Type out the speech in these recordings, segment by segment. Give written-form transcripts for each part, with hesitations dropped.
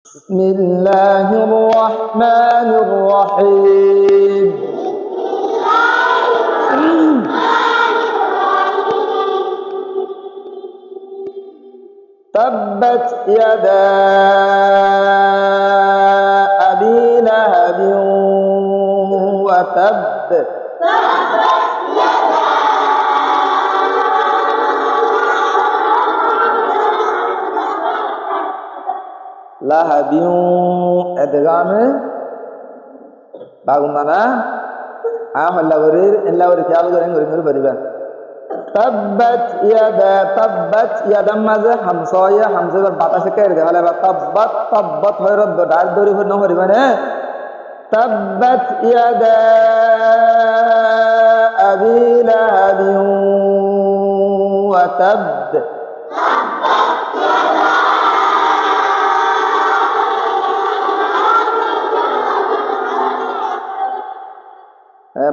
بسم الله الرحمن الرحيم تبت يدا أبي لهب وتب لهب إدغام باغمانا اللغورير خيال غورين بريبا تبت يدا ماذا حمصايا حمزة بالباتاشة كير ده هلا تبت هاي رد دار دوري فرنا هريبانه تبت يدا أبي لهب وتب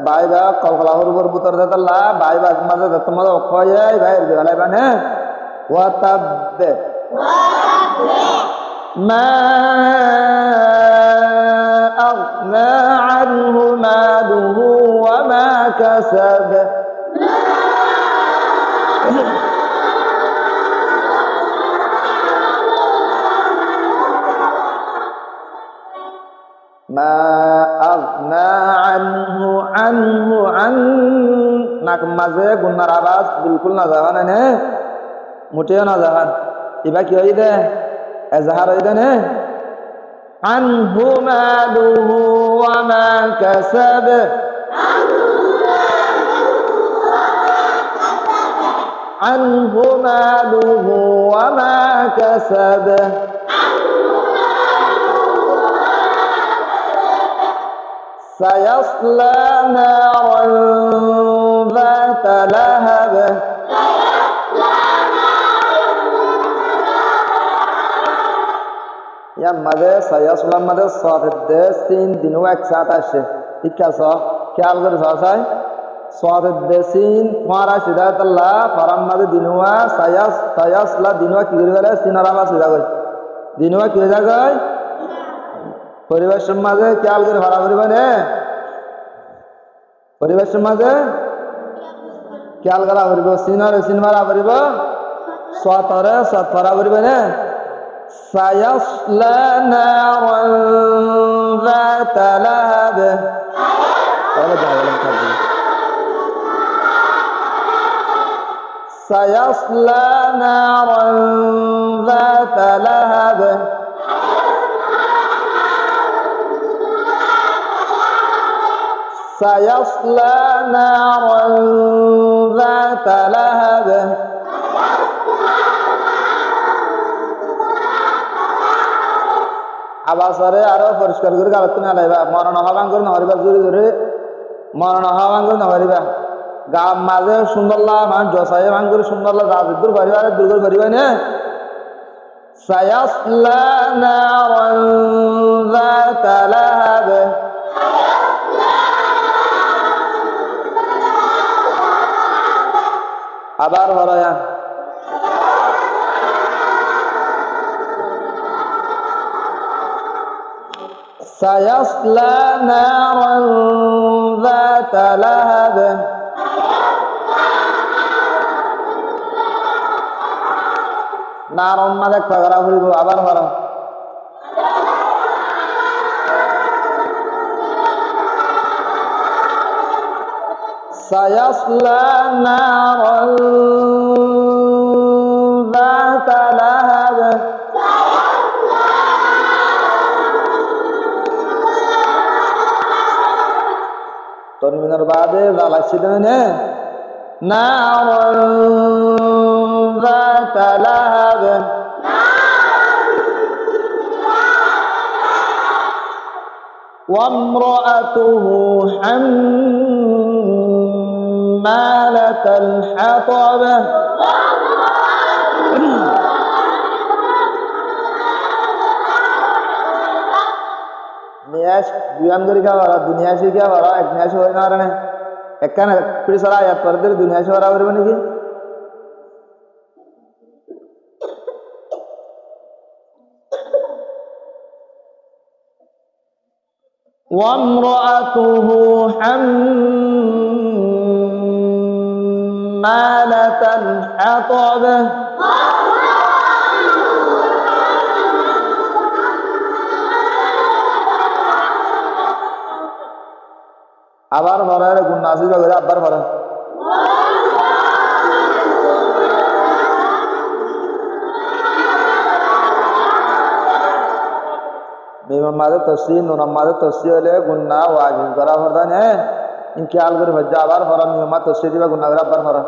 bye बा कलकलाहुर बर बुतर देतल्ला bye बा माजे दतमदा ओखये बाय देलाय बाने वा तब ما أغنى عنه ماله وما كسب ما أغنى عنه नाक माजे गुन्नार आवाज बिल्कुल ना जावान ने मुठे ना जावान इबा की होई दे एजहार होई दे ने عنه ماله وما كسب عنه ماله وما كسب سيصلى نارا ذات لهب या मदे सयसला मदे स्वादे सीन दिनों एक साथ आशे इक्का सा क्या अलगर सासाय स्वादे सीन फारा शिदा तल्ला फारम मदे दिनों सयसला दिनों की गिरवाले सीनारामा शिदा गई दिनों की शिदा गई परिवेश माजे क्या अलगर फारा परिवाने परिवेश माजे क्या अलगर परिवो सीनारा परिवो स्वातरा परिवाने سيصلى نارا ذات لهب سيصلى نارا ذات لهب سيصلى نارا ذات لهب আবাসারে আরো পরিষ্কার করে গালতে না লাইবা মরণ হবান করে নহরিবা জোরে জোরে মরণ হবান করে নহরিবা গা মাঝে সুন্দরলা মান জসায়ে মান করে সুন্দরলা রাজদুর পরিবার দুর্গর পরিবার নে সায়াসলা নারান যাতা লাহাব আবার বড়য়া سيصلى نارا ذات لهب نار مالك فغرا فريبو আবার বড় سيصلى نارا ذات لهب তনমিনার বাদে লাল আসছে দেনে নারন যাতা লাহাব وامرأته حمالة الحطب नियाश दुयान करी क्या वाला दुनिया से क्या वाला एक नियाश हो ना रहे एक का ना फिर सारा याद पर दे दुनिया से वाला बने की وامرأته حمالة الحطب আবার ভরার গুণ নাসিব করে আবার ভরা বেমামাদের তসি নুনামাদের তসি হলে গুন্না ওয়াজিব করা ভরদান ইন খেয়াল করে ভজ্জা আবার ভরা নিয়মা তসি দিবা গুন্না করে আবার ভরা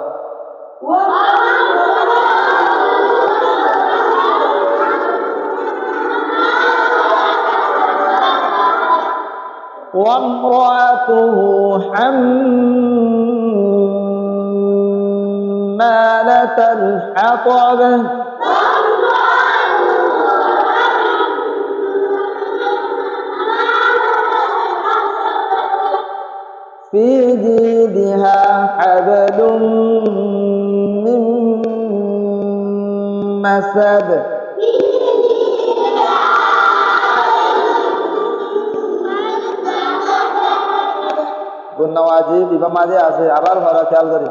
وامرأته حمالة الحطب في جيدها حبل من مسد গুন্না ওয়াজিব ইবা মাঝে আছে আবার ভরা খেয়াল করি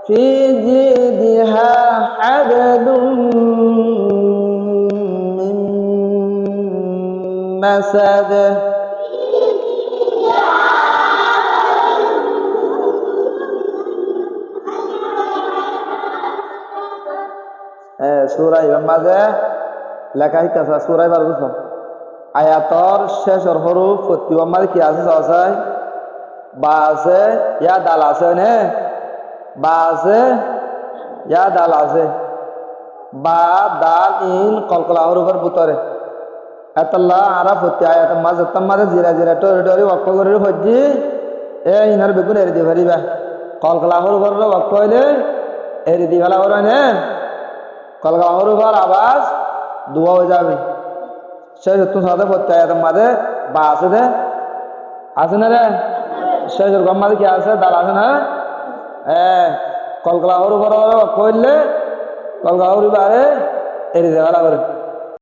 في جيدها حبل من مسد সূরা মাঝে লেখা হইতাছে সূরা বার বুঝছো আয়াতর শেষের হরফ প্রতিবার মাঝে কি আছে সহসাই বা আছে ইয়া দাল আছে নে বা আছে ইয়া দাল আছে বা দাল ইন কলকলা হরফের ভিতরে আতাল্লাহ আরাফ হতে আয়াতের মাঝে তার মাঝে জিরা জিরা টরি টরি ওয়াক্ফ করে হজ্জি ইনার বেগুন এড়ে দিয়ে পারিবা কলকলা হরফের ওয়াক্ফ হইলে এড়ে দিয়ে ফেলা হরে নে কলকা হরফের আওয়াজ দুয়া হয়ে যাবে শেষ তুম সাথে পড়তে আয়াতের মাঝে বা আছে রে আছে না রে শেষের গম মাঝে কি আছে দাল আছে না কলকলা হরফের করলে কলকা হরফ আরে এড়ে দেওয়া করে